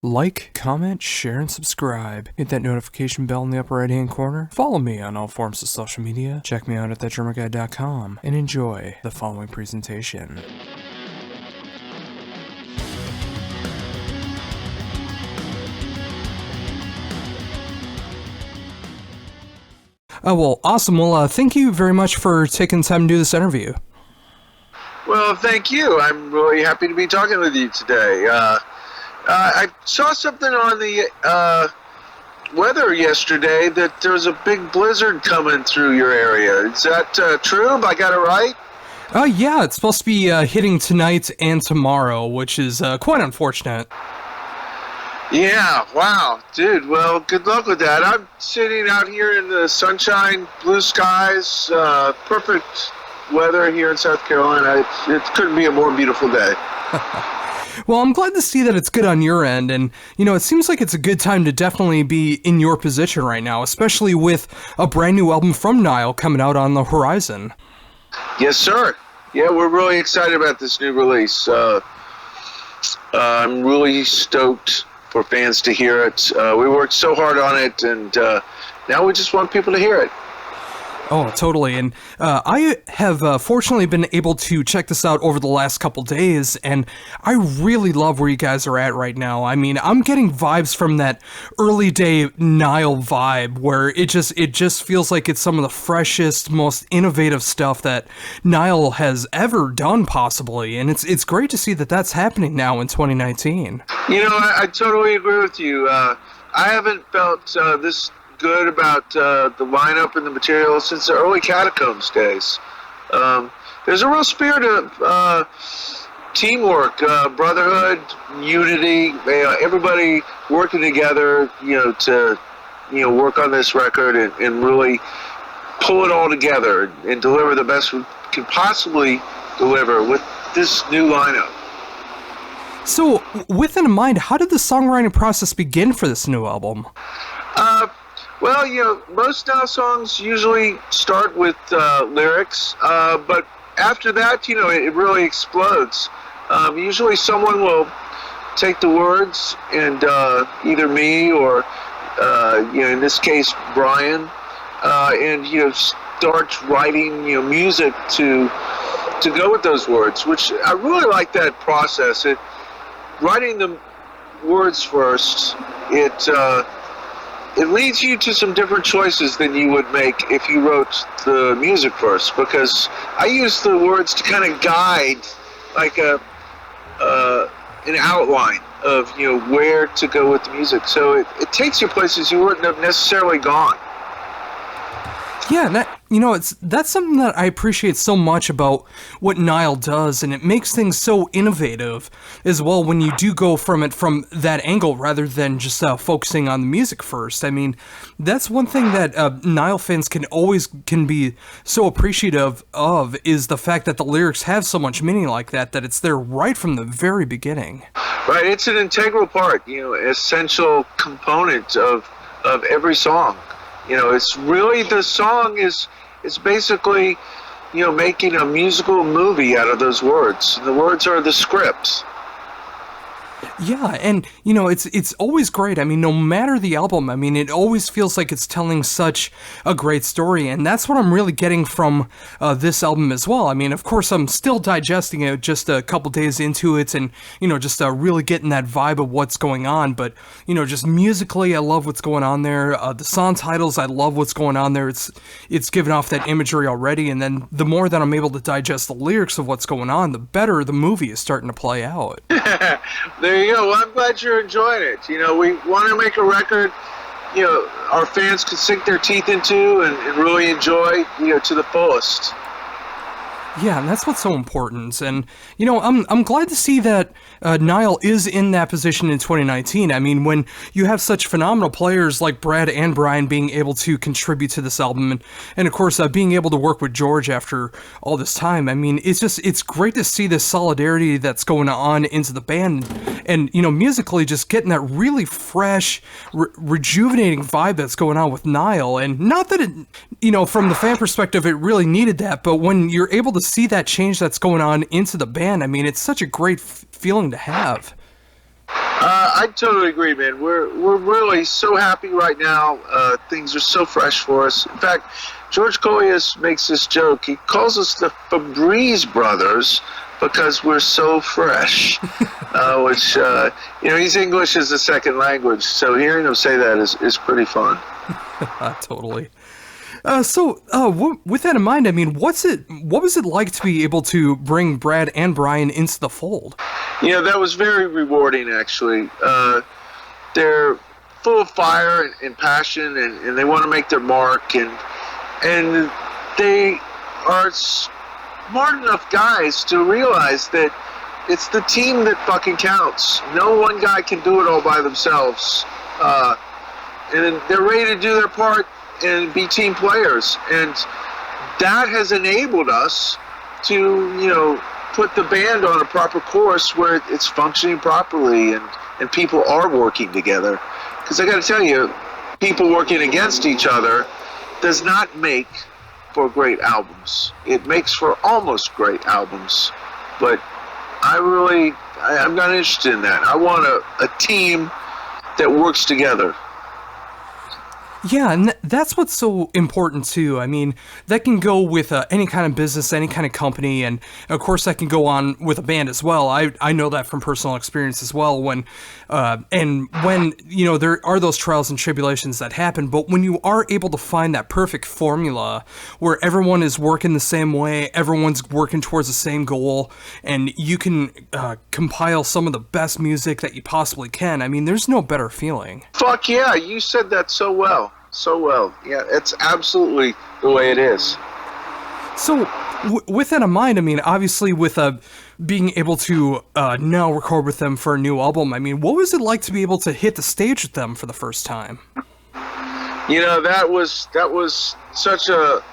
Like, comment, share, and subscribe. Hit that notification bell in the upper right-hand corner. Follow me on all forms of social media. Check me out at thatdrummerguy.com and enjoy the following presentation. Well, awesome. Well, thank you very much for taking time to do this interview. Well, thank you. I'm really happy to be talking with you today. I saw something on the weather yesterday that there's a big blizzard coming through your area. Is that true? I got it right? Yeah, it's supposed to be hitting tonight and tomorrow, which is quite unfortunate. Yeah, wow. Dude, well, good luck with that. I'm sitting out here in the sunshine, blue skies, perfect weather here in South Carolina. It couldn't be a more beautiful day. Well, I'm glad to see that it's good on your end, and, you know, it seems like it's a good time to definitely be in your position right now, especially with a brand new album from Nile coming out on the horizon. Yes, sir. Yeah, we're really excited about this new release. I'm really stoked for fans to hear it. We worked so hard on it, and now we just want people to hear it. Oh, totally. And I have fortunately been able to check this out over the last couple days, and I really love where you guys are at right now. I mean, I'm getting vibes from that early day Nile vibe, where it just feels like it's some of the freshest, most innovative stuff that Nile has ever done, possibly. And it's great to see that that's happening now in 2019. You know, I totally agree with you. I haven't felt this good about the lineup and the material since the early Catacombs days. There's a real spirit of teamwork, brotherhood, unity, everybody working together, to work on this record and really pull it all together and deliver the best we can possibly deliver with this new lineup. So, with that in mind, how did the songwriting process begin for this new album? Well, most Nile songs usually start with lyrics, but after that, it really explodes. Usually someone will take the words and either me or, in this case, Brian, and, start writing, music to go with those words, which I really like that process. Writing the words first, it leads you to some different choices than you would make if you wrote the music first, because I use the words to kind of guide, like an outline of where to go with the music. So it takes you places you wouldn't have necessarily gone. Yeah, that's something that I appreciate so much about what Nile does, and it makes things so innovative as well when you do go from that angle rather than just focusing on the music first. I mean, that's one thing that Nile fans can be so appreciative of, is the fact that the lyrics have so much meaning like that it's there right from the very beginning. Right, it's an integral part, essential component of every song. It's really, the song is basically, making a musical movie out of those words. The words are the scripts. Yeah, and, it's always great. I mean, no matter the album, I mean, it always feels like it's telling such a great story, and that's what I'm really getting from this album as well. I mean, of course, I'm still digesting it just a couple days into it, and, just really getting that vibe of what's going on, but, just musically, I love what's going on there. The song titles, I love what's going on there. It's giving off that imagery already, and then the more that I'm able to digest the lyrics of what's going on, the better the movie is starting to play out. There you go. Well, I'm glad you're enjoying it. We want to make a record, our fans can sink their teeth into and really enjoy, to the fullest. Yeah, and that's what's so important. And, I'm glad to see that Nile is in that position in 2019. I mean, when you have such phenomenal players like Brad and Brian being able to contribute to this album, and of course, being able to work with George after all this time, I mean, it's great to see this solidarity that's going on into the band. And, musically, just getting that really fresh, rejuvenating vibe that's going on with Nile. And not that it, from the fan perspective, it really needed that, but when you're able to see that change that's going on into the band, I mean, it's such a great feeling to have. I totally agree, man. We're really so happy right now. Things are so fresh for us. In fact, George Coleus makes this joke. He calls us the Febreze brothers because we're so fresh. Which he's English as a second language, so hearing him say that is pretty fun. Totally. With that in mind, I mean, what was it like to be able to bring Brad and Brian into the fold? That was very rewarding, actually. They're full of fire and passion, and they want to make their mark, and they are smart enough guys to realize that it's the team that fucking counts. No one guy can do it all by themselves. And they're ready to do their part and be team players. And that has enabled us to, put the band on a proper course where it's functioning properly and people are working together. Because I got to tell you, people working against each other does not make for great albums. It makes for almost great albums. But I'm not interested in that. I want a team that works together. Yeah, and that's what's so important too. I mean, that can go with any kind of business, any kind of company, and of course that can go on with a band as well. I know that from personal experience as well. When there are those trials and tribulations that happen, but when you are able to find that perfect formula where everyone is working the same way, everyone's working towards the same goal, and you can compile some of the best music that you possibly can. I mean, there's no better feeling. Fuck yeah, you said that so well. So well. Yeah, it's absolutely the way it is. So, with that in mind, I mean, obviously with being able to now record with them for a new album, I mean, what was it like to be able to hit the stage with them for the first time? That was such a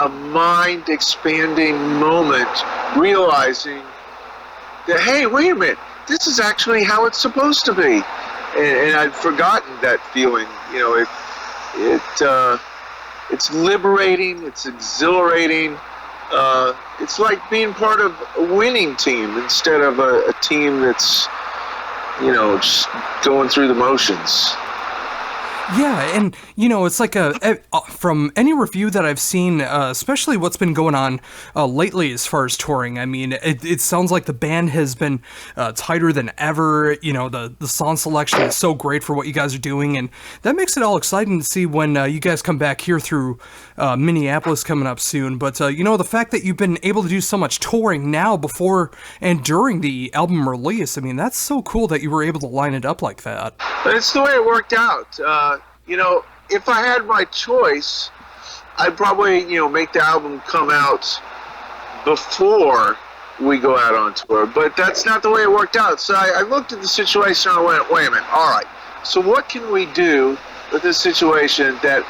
mind-expanding moment, realizing that, hey, wait a minute, this is actually how it's supposed to be. And I'd forgotten that feeling. It's liberating. It's exhilarating. It's like being part of a winning team instead of a team that's, just going through the motions. Yeah, and it's like from any review that I've seen, especially what's been going on lately as far as touring. I mean, it sounds like the band has been tighter than ever. The song selection is so great for what you guys are doing, and that makes it all exciting to see when you guys come back here through Minneapolis coming up soon. But the fact that you've been able to do so much touring now before and during the album release, I mean, that's so cool that you were able to line it up like that. It's the way it worked out. If I had my choice, I'd probably, make the album come out before we go out on tour. But that's not the way it worked out. So I looked at the situation and I went, wait a minute, all right. So what can we do with this situation that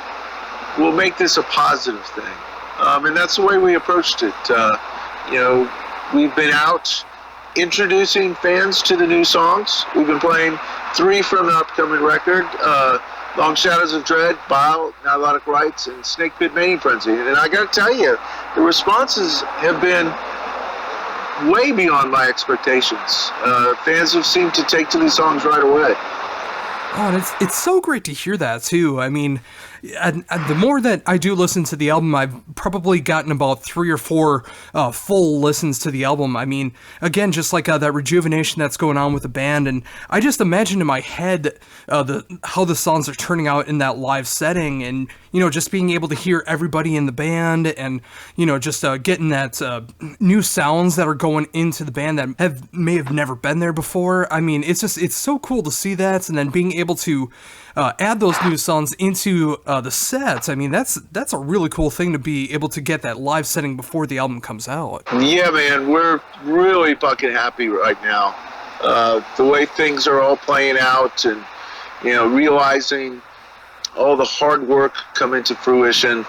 will make this a positive thing? And that's the way we approached it. We've been out introducing fans to the new songs. We've been playing 3 from the upcoming record. Long Shadows of Dread, Bile, Nilotic RItes, and Snake Pit Mating Frenzy. And I gotta tell you, the responses have been way beyond my expectations. Fans have seemed to take to these songs right away. Oh, and it's so great to hear that too. I mean, and the more that I do listen to the album, I've probably gotten about 3 or 4 full listens to the album. I mean, again, just like that rejuvenation that's going on with the band, and I just imagine in my head how the songs are turning out in that live setting, and just being able to hear everybody in the band, and just getting that new sounds that are going into the band that may have never been there before. I mean, it's so cool to see that, and then being able to add those new songs into the sets. I mean, that's a really cool thing to be able to get that live setting before the album comes out. Yeah, man, we're really fucking happy right now. The way things are all playing out, and realizing all the hard work come into fruition.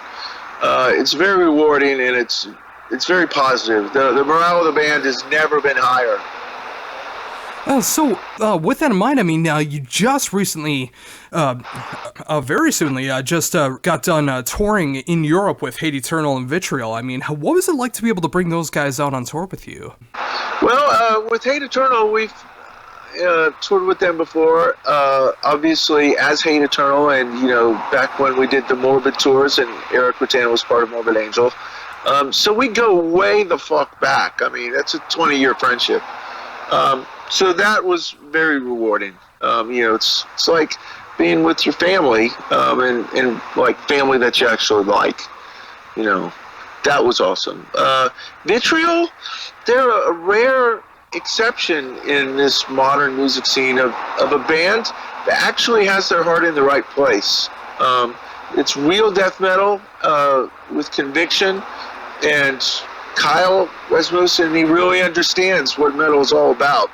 It's very rewarding, and it's very positive. The morale of the band has never been higher. So, with that in mind, I mean, you just recently, very soonly, just got done touring in Europe with Hate Eternal and Vitriol. I mean, what was it like to be able to bring those guys out on tour with you? Well, with Hate Eternal, we've, toured with them before, obviously as Hate Eternal, and back when we did the Morbid tours, and Eric Ratana was part of Morbid Angel. So we go way the fuck back. I mean, that's a 20-year friendship. So that was very rewarding. It's like being with your family, and like family that you actually like. That was awesome. Vitriol, they're a rare exception in this modern music scene of a band that actually has their heart in the right place. It's real death metal with conviction, and Kyle Rasmussen, he really understands what metal is all about.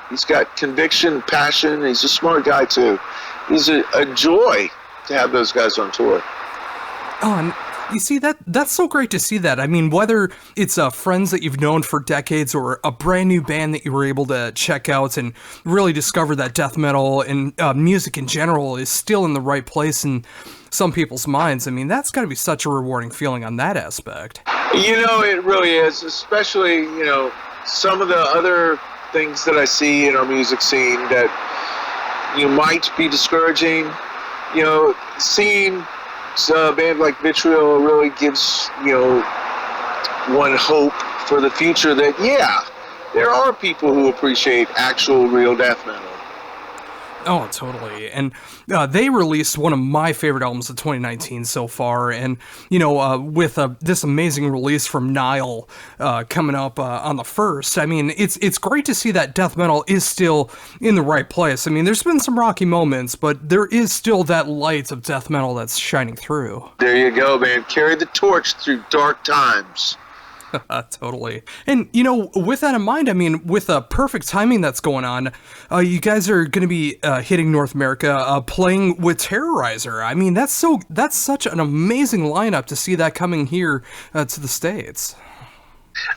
He's got conviction, passion, and he's a smart guy too. He's a joy to have those guys on tour. Oh, and you see, that's so great to see that. I mean, whether it's friends that you've known for decades or a brand new band that you were able to check out and really discover that death metal and music in general is still in the right place in some people's minds. I mean, that's got to be such a rewarding feeling on that aspect. It really is, especially, some of the other things that I see in our music scene that might be discouraging. Seeing a band like Vitriol really gives one hope for the future that there are people who appreciate actual real death metal. Oh, totally. And they released one of my favorite albums of 2019 so far. And, with this amazing release from Nile coming up on the 1st, I mean, it's great to see that death metal is still in the right place. I mean, there's been some rocky moments, but there is still that light of death metal that's shining through. There you go, man. Carry the torch through dark times. Totally. And, with that in mind, I mean, with perfect timing that's going on, you guys are going to be hitting North America, playing with Terrorizer. I mean, that's such an amazing lineup to see that coming here to the States.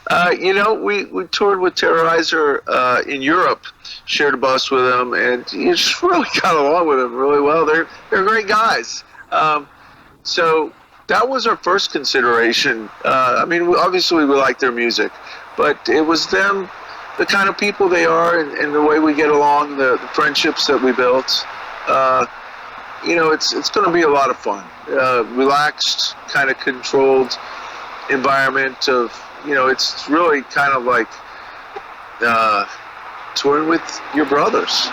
We toured with Terrorizer in Europe, shared a bus with them, and you just really got along with them really well. They're great guys. So that was our first consideration. Obviously we like their music, but it was them, the kind of people they are, and the way we get along, the friendships that we built. It's going to be a lot of fun. Relaxed, kind of controlled environment of, it's really kind of like touring with your brothers.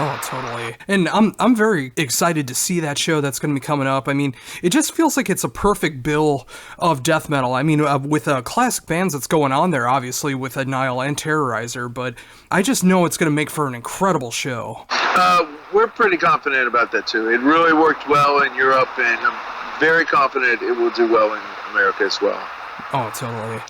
Oh, totally. And I'm very excited to see that show that's going to be coming up. I mean, it just feels like it's a perfect bill of death metal. I mean, with classic bands that's going on there, obviously, with Nile and Terrorizer, but I just know it's going to make for an incredible show. We're pretty confident about that, too. It really worked well in Europe, and I'm very confident it will do well in America as well. Oh, totally.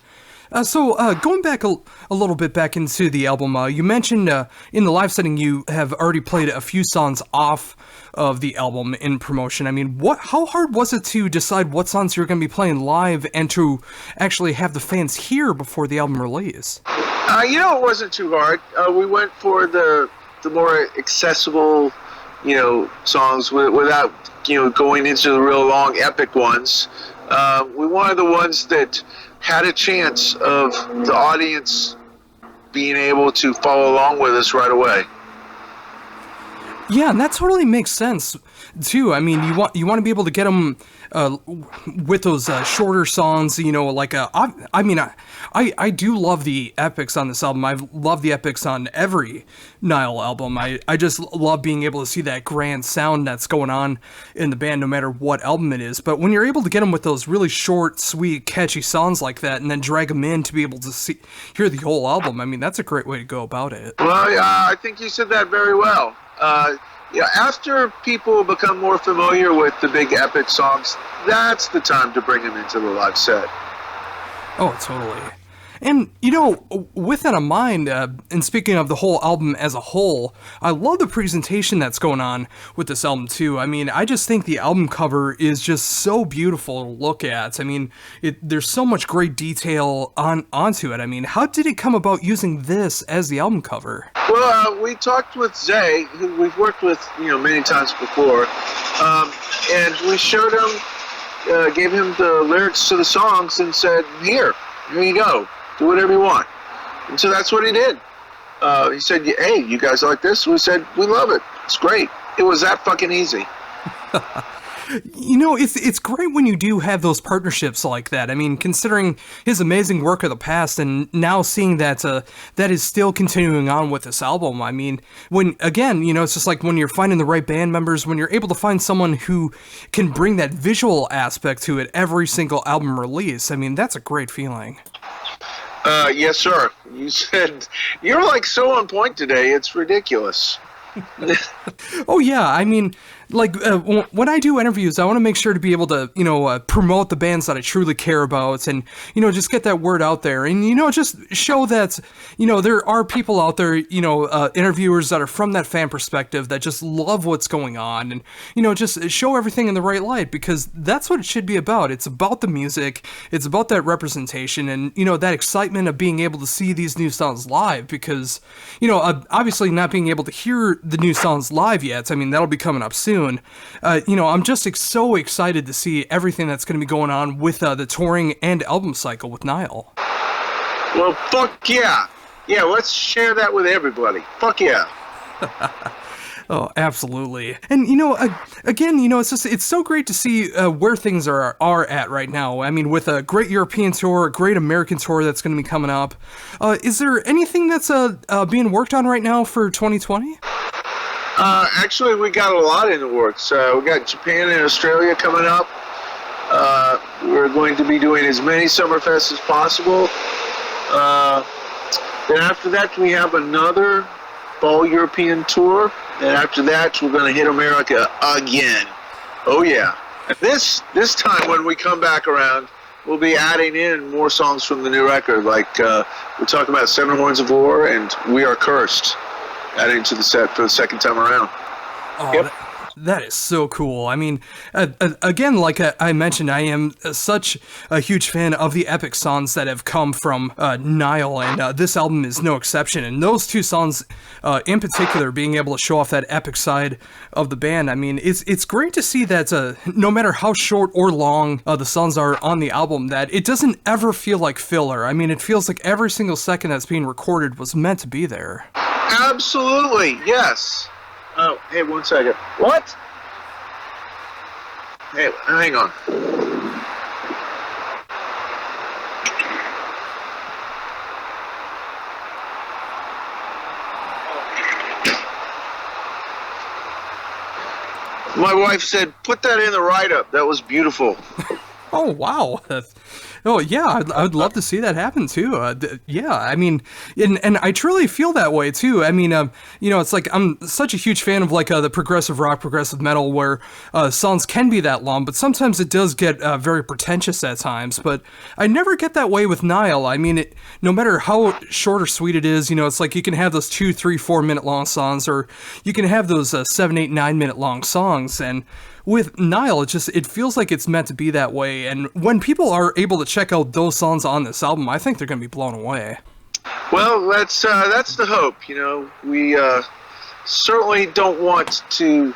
So going back a little bit back into the album, you mentioned in the live setting you have already played a few songs off of the album in promotion. I mean, how hard was it to decide what songs you were going to be playing live and to actually have the fans hear before the album release? It wasn't too hard. We went for the more accessible, songs without, going into the real long epic ones. We wanted the ones that had a chance of the audience being able to follow along with us right away. Yeah, and that totally makes sense too. I mean, you want to be able to get them with those shorter songs. I do love the epics on this album. I love the epics on every Nile album. I just love being able to see that grand sound that's going on in the band, no matter what album it is. But when you're able to get them with those really short, sweet, catchy songs like that, and then drag them in to be able to hear the whole album, I mean, that's a great way to go about it. Well, I think you said that very well. After people become more familiar with the big epic songs, that's the time to bring them into the live set. Oh, totally. And, with that in mind, and speaking of the whole album as a whole, I love the presentation that's going on with this album, too. I mean, I just think the album cover is just so beautiful to look at. I mean, there's so much great detail onto it. I mean, how did it come about using this as the album cover? Well, we talked with Zay, who we've worked with, many times before, and we showed him, gave him the lyrics to the songs and said, here you go. Do whatever you want. And so that's what he did. He said, "Hey, you guys like this?" We said, "We love it. It's great." It was that fucking easy. You know, it's great when you do have those partnerships like that. I mean, considering his amazing work of the past, and now seeing that that is still continuing on with this album. I mean, when again, you know, it's just like when you're finding the right band members, when you're able to find someone who can bring that visual aspect to it every single album release. I mean, that's a great feeling. Yes, sir. You said you're like so on point today. It's ridiculous. Oh yeah, I mean, like when I do interviews, I want to make sure to be able to, you know, promote the bands that I truly care about, and you know, just get that word out there, and you know, just show that, you know, there are people out there, you know, interviewers that are from that fan perspective that just love what's going on, and you know, just show everything in the right light, because that's what it should be about. It's about the music, it's about that representation, and you know, that excitement of being able to see these new songs live, because you know, obviously not being able to hear the new songs live yet. I mean, that'll be coming up soon. You know, I'm just so excited to see everything that's going to be going on with the touring and album cycle with Nile. Well, fuck yeah. Yeah, let's share that with everybody. Fuck yeah. Oh, absolutely. And, you know, again, you know, it's so great to see where things are at right now. I mean, with a great European tour, a great American tour that's going to be coming up. Is there anything that's being worked on right now for 2020? Actually, we got a lot in the works. We got Japan and Australia coming up. We're going to be doing as many Summerfests as possible. Then after that, we have another fall European tour. And after that, we're going to hit America again. Oh yeah. This time when we come back around, we'll be adding in more songs from the new record. Like we're talking about Seven Horns of War and We Are Cursed, adding to the set for the second time around. Oh, yep. That is so cool. I mean, again, like I mentioned, I am such a huge fan of the epic songs that have come from Nile, and this album is no exception. And those two songs, in particular, being able to show off that epic side of the band, I mean, it's great to see that no matter how short or long the songs are on the album, that it doesn't ever feel like filler. I mean, it feels like every single second that's being recorded was meant to be there. Absolutely, yes. Oh, hey, 1 second. What? Hey, hang on. My wife said, put that in the write-up. That was beautiful. Oh, wow. Oh, yeah, I'd love to see that happen, too. Yeah, I mean, and I truly feel that way, too. I mean, you know, it's like I'm such a huge fan of, like, the progressive rock, progressive metal, where songs can be that long, but sometimes it does get very pretentious at times, but I never get that way with Nile. I mean, no matter how short or sweet it is, you know, it's like you can have those 2, 3, 4 minute long songs, or you can have those 7, 8, 9 minute long songs, and with Nile, it feels like it's meant to be that way, and when people are able to check out those songs on this album, I think they're going to be blown away. Well, that's the hope, you know. We certainly don't want to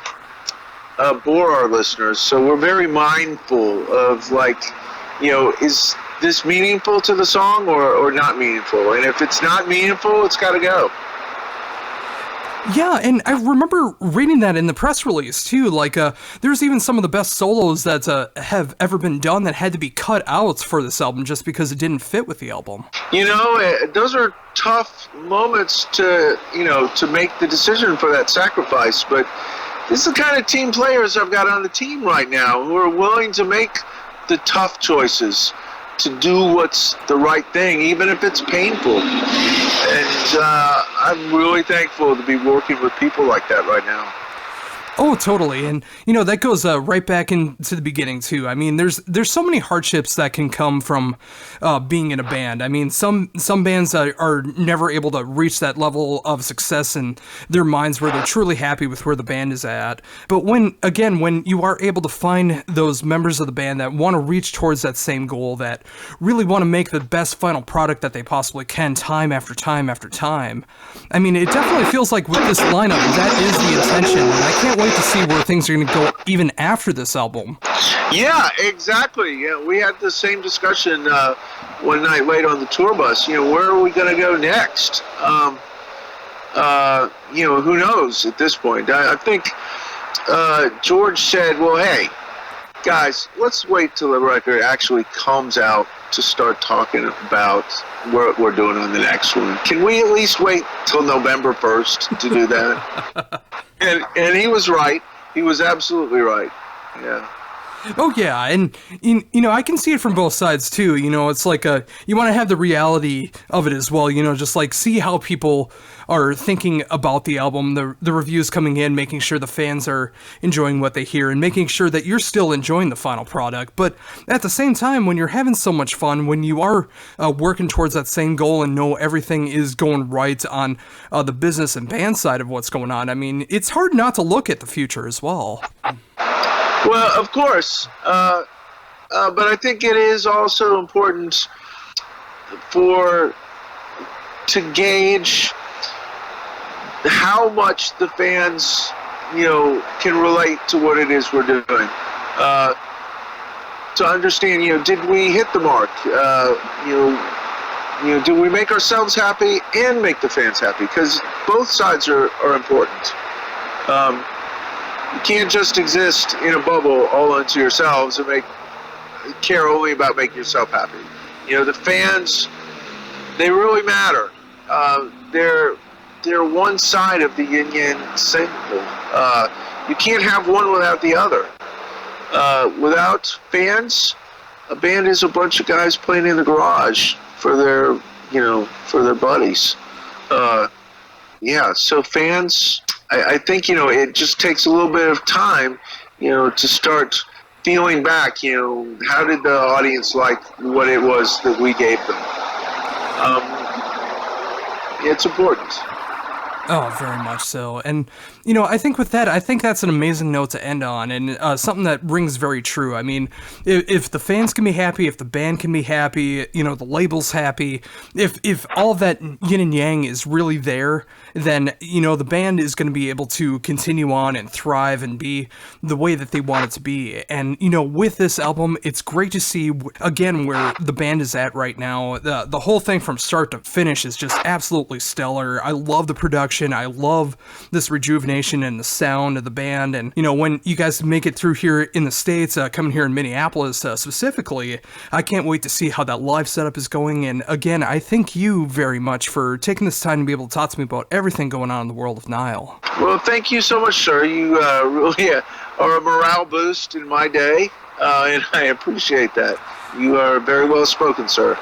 bore our listeners, so we're very mindful of, like, you know, is this meaningful to the song or not meaningful? And if it's not meaningful, it's got to go. Yeah, and I remember reading that in the press release, too. Like, there's even some of the best solos that have ever been done that had to be cut out for this album just because it didn't fit with the album. You know, those are tough moments to, you know, to make the decision for that sacrifice. But this is the kind of team players I've got on the team right now who are willing to make the tough choices, to do what's the right thing, even if it's painful. And I'm really thankful to be working with people like that right now. Oh, totally. And, you know, that goes right back into the beginning, too. I mean, there's so many hardships that can come from being in a band. I mean, some bands are never able to reach that level of success in their minds where they're truly happy with where the band is at. But when you are able to find those members of the band that want to reach towards that same goal, that really want to make the best final product that they possibly can time after time after time, I mean, it definitely feels like with this lineup, that is the intention. And I can't wait to see where things are going to go even after this album. Yeah, exactly. Yeah, we had the same discussion one night late on the tour bus. You know, where are we going to go next? who knows at this point? I think George said, well, hey, guys, let's wait till the record actually comes out to start talking about what we're doing on the next one. Can we at least wait till November 1st to do that? and he was right. He was absolutely right. Yeah. Oh yeah, and I can see it from both sides too. It's like you want to have the reality of it as well. Just like see how people are thinking about the album, the reviews coming in, making sure the fans are enjoying what they hear, and making sure that you're still enjoying the final product. But at the same time, when you're having so much fun, when you are working towards that same goal and know everything is going right on the business and band side of what's going on, I mean, it's hard not to look at the future as well. Well, of course, but I think it is also important to gauge how much the fans, can relate to what it is we're doing. To understand, did we hit the mark? Do we make ourselves happy and make the fans happy? Because both sides are important. You can't just exist in a bubble all unto yourselves and care only about making yourself happy. The fans, they really matter. They're one side of the yin-yang symbol. You can't have one without the other. Without fans, a band is a bunch of guys playing in the garage for their buddies. So fans, I think, it just takes a little bit of time, to start feeling back, how did the audience like what it was that we gave them? It's important. Oh, very much so. And, I think with that, I think that's an amazing note to end on, and something that rings very true. I mean, if the fans can be happy, if the band can be happy, the label's happy, if all that yin and yang is really there, then, the band is going to be able to continue on and thrive and be the way that they want it to be. And, with this album, it's great to see, again, where the band is at right now. The whole thing from start to finish is just absolutely stellar. I love the production. I love this rejuvenation and the sound of the band. And, when you guys make it through here in the States, coming here in Minneapolis specifically, I can't wait to see how that live setup is going. And again, I thank you very much for taking this time to be able to talk to me about everything going on in the world of Nile. Well, thank you so much, sir. You really are a morale boost in my day, and I appreciate that. You are very well spoken, sir.